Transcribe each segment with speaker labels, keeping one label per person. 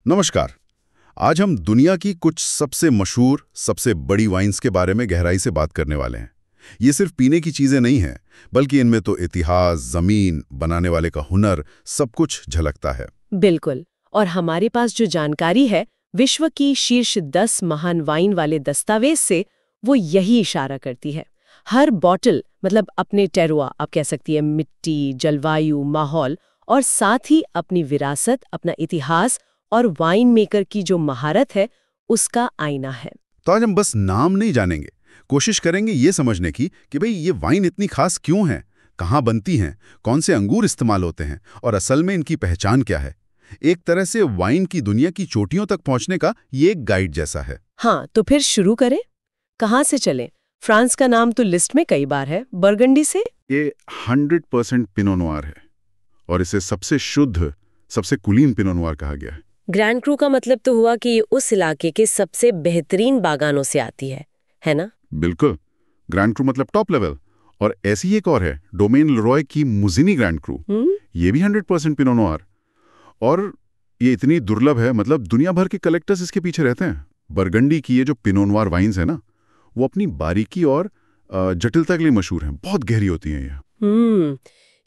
Speaker 1: नमस्कार। आज हम दुनिया की कुछ सबसे मशहूर, सबसे बड़ी वाइन्स के बारे में गहराई से बात करने वाले हैं। ये सिर्फ पीने की चीजें नहीं हैं, बल्कि इनमें तो इतिहास, जमीन, बनाने वाले का हुनर, सब कुछ झलकता है।
Speaker 2: बिल्कुल। और हमारे पास जो जानकारी है विश्व की शीर्ष 10 महान वाइन वाले दस्तावेज से, वो यही इशारा करती है। हर बॉटल मतलब अपने टेरुआ, आप कह सकती है मिट्टी, जलवायु, माहौल और साथ ही अपनी विरासत, अपना इतिहास और वाइन मेकर की जो महारत है उसका आईना है।
Speaker 1: तो आज हम बस नाम नहीं जानेंगे, कोशिश करेंगे ये समझने की कि भाई ये वाइन इतनी खास क्यों है, कहाँ बनती हैं, कौन से अंगूर इस्तेमाल होते हैं और असल में इनकी पहचान क्या है। एक तरह से वाइन की दुनिया की चोटियों तक पहुंचने का ये एक गाइड जैसा है।
Speaker 2: हाँ, तो फिर शुरू करें। कहाँ से चलें? फ्रांस का नाम तो लिस्ट में कई बार है। बरगंडी से?
Speaker 1: ये 100% पिनो नोयर है और इसे सबसे शुद्ध, सबसे कुलीन पिनो नोयर कहा गया है।
Speaker 2: ग्रैंड क्रू का मतलब तो हुआ कि ये उस इलाके के सबसे बेहतरीन बागानों से आती है ना?
Speaker 1: बिल्कुल, ग्रैंड क्रू मतलब टॉप लेवल। और ऐसी एक और है, डोमेन लेरॉय की मुजिनी ग्रैंड क्रू। ये भी 100% पिनो नोयर। और ये इतनी दुर्लभ है, मतलब दुनिया भर के कलेक्टर्स इसके पीछे रहते हैं। बरगंडी की ये जो पिनो नोयर वाइन्स है ना, वो अपनी बारीकी और जटिलता के लिए मशहूर हैं। बहुत गहरी होती हैं ये।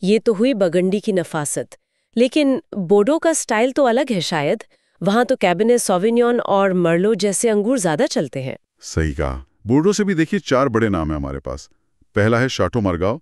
Speaker 2: ये तो हुई बरगंडी की नफासत। लेकिन बोर्डो का स्टाइल तो अलग है शायद। वहां तो कैbernet सॉविग्नॉन और मर्लोट जैसे अंगूर ज्यादा चलते हैं।
Speaker 1: सही कहा। बोर्डो से भी देखिए 4 बड़े नाम हैं हमारे पास। पहला है शाटो मार्गव।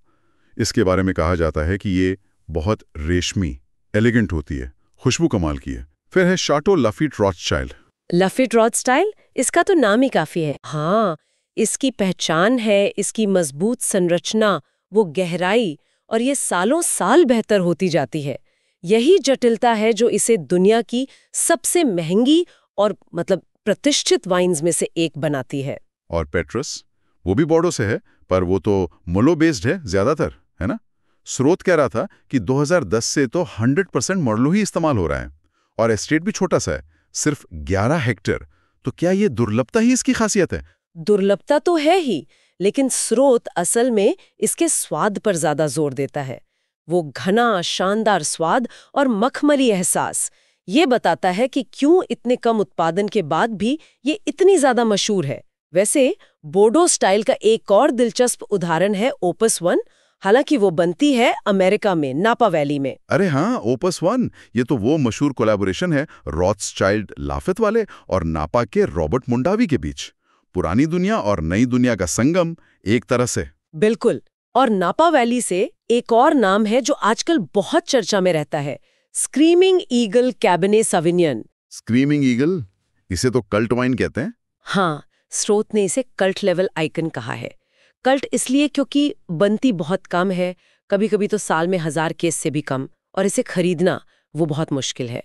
Speaker 1: इसके बारे में कहा जाता है कि ये बहुत रेशमी, एलिगेंट होती है, खुशबू कमाल की है। फिर है शाटो लफीट रॉथस्चाइल्ड।
Speaker 2: लफीट रॉथस्टाइल्ड, इसका तो नाम ही काफी है। हाँ, इसकी पहचान है इसकी मजबूत संरचना, वो गहराई, और ये सालों साल बेहतर होती जाती है। यही जटिलता है जो इसे दुनिया की सबसे महंगी और मतलब प्रतिष्ठित वाइन्स में से एक बनाती है।
Speaker 1: और पेट्रस, वो भी बोर्डो से है, पर वो तो मोलो बेस्ड है ज्यादातर, है ना? स्रोत कह रहा था कि 2010 से तो 100% मर्लो ही इस्तेमाल हो रहा है। और एस्टेट भी छोटा सा है, सिर्फ 11 हेक्टेयर। तो क्या ये दुर्लभता ही इसकी खासियत है?
Speaker 2: दुर्लभता तो है ही, लेकिन स्रोत असल में इसके स्वाद पर ज्यादा जोर देता है। वो घना, शानदार स्वाद और मखमली एहसास ये बताता है कि क्यों इतने कम उत्पादन के बाद भी ये इतनी ज्यादा मशहूर है। वैसे बोर्डो स्टाइल का एक और दिलचस्प उदाहरण है ओपस 1। हालांकि वो बनती है अमेरिका में, नापा वैली में।
Speaker 1: अरे हाँ, ओपस 1, ये तो वो मशहूर कोलैबोरेशन है रॉथस्चाइल्ड लाफेत वाले और नापा के रॉबर्ट मुंडावी के बीच। पुरानी दुनिया और नई दुनिया का संगम एक तरह से।
Speaker 2: बिल्कुल। और नापा वैली से एक और नाम है जो आजकल बहुत चर्चा में रहता है, स्क्रीमिंग ईगल कैbernet सॉविग्नॉन।
Speaker 1: स्क्रीमिंग ईगल, इसे तो कल्ट वाइन कहते हैं।
Speaker 2: हाँ, स्रोत ने इसे कल्ट लेवल आइकन कहा है। कल्ट इसलिए क्योंकि बनती बहुत कम है, कभी कभी तो साल में 1000 केस से भी कम, और इसे खरीदना वो बहुत मुश्किल है।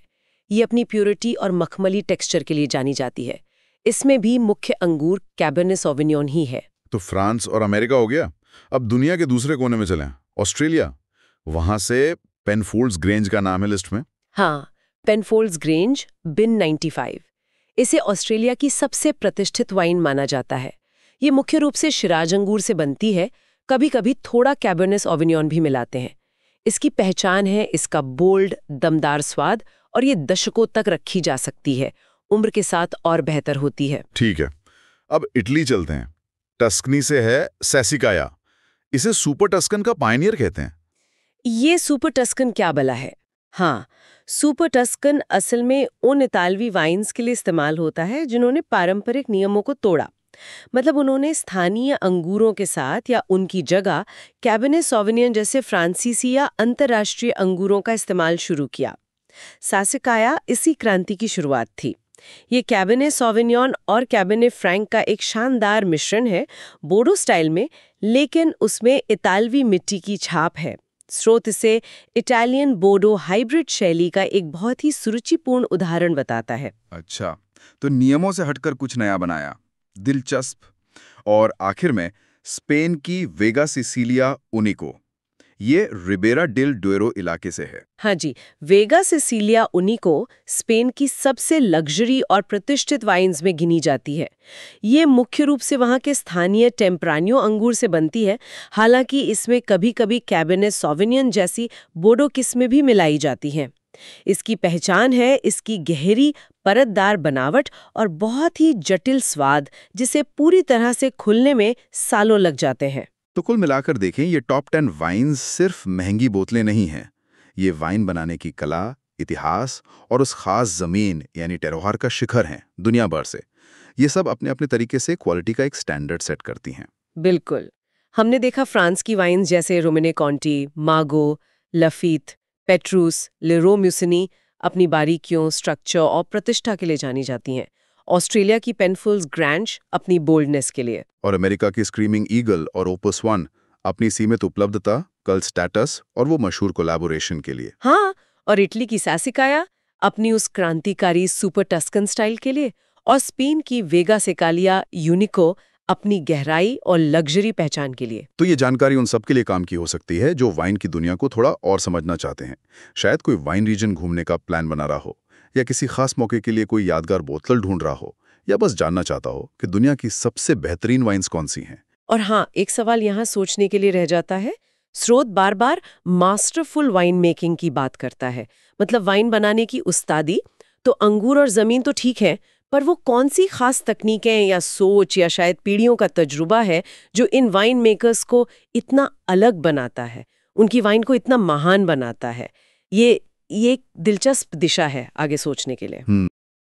Speaker 2: ये अपनी प्योरिटी और मखमली टेक्सचर के लिए जानी जाती है। इसमें भी मुख्य अंगूर कैbernet सॉविग्नॉन ही है।
Speaker 1: तो फ्रांस और अमेरिका हो गया। अब दुनिया के दूसरे कोने में चलें, ऑस्ट्रेलिया। वहां से पेनफोल्ड्स ग्रेंज का नाम है लिस्ट में।
Speaker 2: हाँ, पेनफोल्ड्स ग्रेंज बिन 95। इसे ऑस्ट्रेलिया की सबसे प्रतिष्ठित वाइन माना जाता है। ये मुख्य रूप से शिराज अंगूर से बनती है, कभी कभी थोड़ा कैbernet सॉविग्नॉन भी मिलाते हैं। इसकी पहचान है इसका बोल्ड, दमदार स्वाद, और ये दशकों तक रखी जा सकती है, उम्र के साथ और बेहतर होती है।
Speaker 1: ठीक है, अब इटली चलते हैं। टस्कनी से है सैसिकाया। इसे सुपर टस्कन का पायनियर कहते हैं।
Speaker 2: ये सुपर टस्कन क्या भला है? हाँ, सुपर टस्कन असल में उन इतालवी वाइन्स के लिए इस्तेमाल होता है जिन्होंने पारंपरिक नियमों को तोड़ा। मतलब उन्होंने स्थानीय अंगूरों के साथ या उनकी जगह कैbernet सॉविग्नॉन जैसे फ्रांसीसी या अंतर्राष्ट्रीय अंगूरों का इस्तेमाल शुरू किया। सासिकाया इसी क्रांति की शुरुआत थी। ये कैbernet सॉविग्नॉन और कैbernet फ्रैंक का एक शानदार मिश्रण है, बोर्डो स्टाइल में, लेकिन उसमें इतालवी मिट्टी की छाप है। स्रोत इसे इटालियन बोर्डो हाइब्रिड शैली का एक बहुत ही सुरुचिपूर्ण उदाहरण बताता है।
Speaker 3: अच्छा, तो नियमों से हटकर कुछ नया बनाया, दिलचस्प। और आखिर में स्पेन की वेगा सिसिलिया उनिको, ये रिबेरा डेल डुएरो इलाके से है।
Speaker 2: हाँ जी, वेगा सिसिलिया उनिको स्पेन की सबसे लग्जरी और प्रतिष्ठित वाइन्स में गिनी जाती है। ये मुख्य रूप से वहाँ के स्थानीय टेम्प्रानियो अंगूर से बनती है। हालांकि इसमें कभी-कभी कैbernet सॉविग्नॉन जैसी बोर्डो किस्में भी मिलाई जाती हैं। इसकी पहचान है इसकी गहरी परतदार बनावट और बहुत ही जटिल स्वाद, जिसे पूरी तरह से खुलने में सालों लग जाते हैं।
Speaker 3: तो कुल मिलाकर देखें, ये टॉप 10 वाइन्स सिर्फ महंगी बोतलें नहीं हैं। ये वाइन बनाने की कला, इतिहास और उस खास जमीन यानी टेरोहार का शिखर हैं दुनिया भर से। ये सब अपने अपने तरीके से क्वालिटी का एक स्टैंडर्ड सेट करती हैं।
Speaker 2: बिल्कुल। हमने देखा फ्रांस की वाइन्स जैसे रोमेने कॉन्टी, मागो, लफीत, पेट्रूस, लेरो म्यूसिनी अपनी बारीकियों, स्ट्रक्चर और प्रतिष्ठा के लिए जानी जाती हैं। ऑस्ट्रेलिया की पेनफुल्स ग्रैंच अपनी बोल्डनेस के लिए।
Speaker 3: और अमेरिका की स्क्रीमिंग ईगल और ओपस 1 अपनी सीमित उपलब्धता, कल्ट स्टेटस और वो मशहूर कोलैबोरेशन के लिए।
Speaker 2: हाँ, और इटली की सैसिकाया अपनी उस क्रांतिकारी सुपर टस्कन स्टाइल के लिए, और स्पेन की वेगा सेकालिया यूनिको अपनी गहराई और लग्जरी पहचान के लिए।
Speaker 3: तो ये जानकारी उन सब के लिए काम की हो सकती है जो वाइन की दुनिया को थोड़ा और समझना चाहते हैं। शायद कोई वाइन रीजन घूमने का प्लान बना रहा हो, या किसी खास मौके के लिए कोई यादगार बोतल ढूंढ रहा हो, या बस जानना चाहता हो कि दुनिया की सबसे बेहतरीन वाइन्स कौन सी हैं।
Speaker 2: और हाँ, एक सवाल यहाँ सोचने के लिए रह जाता है। स्रोत बार बार मास्टरफुल वाइन मेकिंग की बात करता है, मतलब वाइन बनाने की उस्तादी। तो अंगूर और जमीन तो ठीक है, पर वो कौन सी खास तकनीकें या सोच या शायद पीढ़ियों का तजुर्बा है जो इन वाइन मेकर्स को इतना अलग बनाता है, उनकी वाइन को इतना महान बनाता है। ये एक दिलचस्प दिशा है आगे सोचने के लिए।